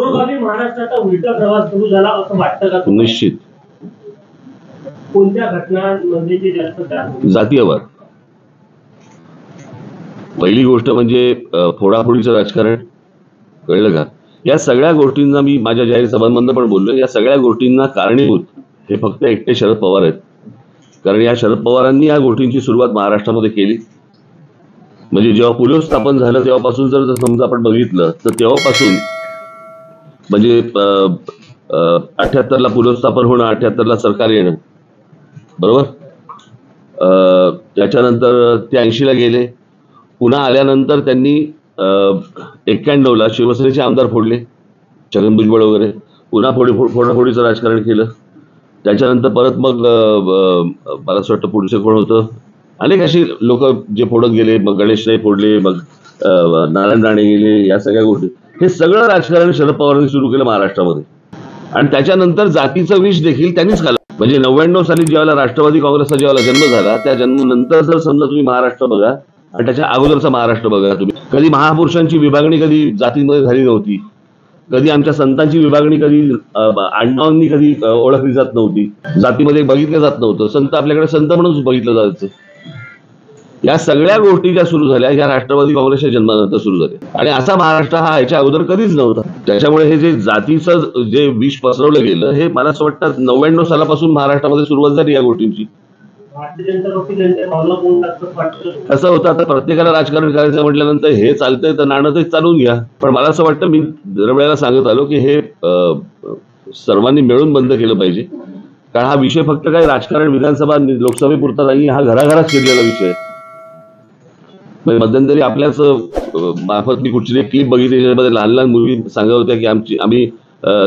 पूर्वगामी महाराष्ट्राचा उलटा प्रवास सुरू झाला असं वाटतं का? निश्चित. कोणत्या घटनांमध्ये ते जास्त त्रास? जातीयवाद. पहिली गोष्ट म्हणजे फोडाफोडीचं राजकारण, कळलं का? या सगळ्या गोष्टींना मी माझ्या जाहीर सभांमधून पण बोललो, या सगळ्या गोष्टींना कारणीभूत हे फक्त एकटे शरद पवार आहेत. कारण या शरद पवारांनी या गोष्टींची सुरुवात महाराष्ट्रामध्ये केली. म्हणजे जेव्हा पुलोस स्थापन झालं तेव्हापासून जर समजा आपण बघितलं तर तेव्हापासून म्हणजे 78ला पुलोस स्थापन होणं, 78ला सरकार येणं, बरोबर. त्याच्यानंतर ते 80ला गेले. पुन्हा आल्यानंतर त्यांनी 91ला शिवसेनेचे आमदार फोडले, छगन भुजबळ वगैरे. पुन्हा फोडाफोडीचं राजकारण केलं. त्याच्यानंतर परत मग मला असं वाटतं पुढचे कोण होतं, अनेक अशी लोक जे फोडत गेले. मग गणेश नाही फोडले, मग नारायण राणे गेले. या सगळ्या गोष्टी, हे सगळं राजकारण शरद पवारांनी सुरू केलं महाराष्ट्रामध्ये. आणि त्याच्यानंतर जातीचं विष देखील त्यांनीच खाल्लं. म्हणजे 99 साली ज्यावेळेला राष्ट्रवादी काँग्रेसचा ज्यावेळेला जन्म झाला, त्या जन्मानंतर जर समजा तुम्ही महाराष्ट्र बघा आणि त्याच्या अगोदरचा महाराष्ट्र बघा तुम्ही, कधी महापुरुषांची विभागणी कधी जातींमध्ये झाली नव्हती. कधी आमच्या संतांची विभागणी कधी आडनावांनी कधी ओळखली जात नव्हती. जातीमध्ये बघितलं जात नव्हतं. संत आपल्याकडे संत म्हणून बघितलं जायचं. या सगळ्या गोष्टी ज्या सुरू झाल्या या राष्ट्रवादी काँग्रेसच्या जन्मानंतर सुरू झाल्या. आणि असा महाराष्ट्र हा याच्या अगोदर कधीच नव्हता. त्याच्यामुळे हे जे जातीचं जे विष पसरवलं गेलं, हे मला असं वाटतं 99 सालापासून महाराष्ट्रामध्ये सुरुवात झाली या गोष्टींची. असं होतं, आता प्रत्येकाला राजकारण करायचं म्हटल्यानंतर हे चालतंय तर नाणं ते चालून घ्या. पण मला असं वाटतं, मी दरवेळेला सांगत आलो की हे सर्वांनी मिळून बंद केलं पाहिजे. कारण हा विषय फक्त काही राजकारण विधानसभा लोकसभेपुरता नाही, हा घराघरात शिरलेला विषय. मध्यंतरी आपल्याच मार्फत मी कुठची एक क्लिप बघितली, त्याच्यामध्ये लहान लहान मुली सांगत होत्या की आम्ही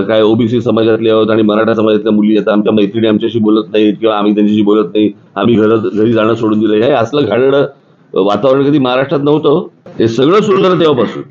काय ओबीसी समाजातले आहोत आणि मराठा समाजातल्या मुली आता आमच्या मैत्रिणी आमच्याशी बोलत नाहीत किंवा आम्ही त्यांच्याशी बोलत नाही, आम्ही घरी जाणं सोडून दिलं. हे असलं घाणेरडं वातावरण कधी महाराष्ट्रात नव्हतं. हे सगळं सुरू झालं तेव्हापासून.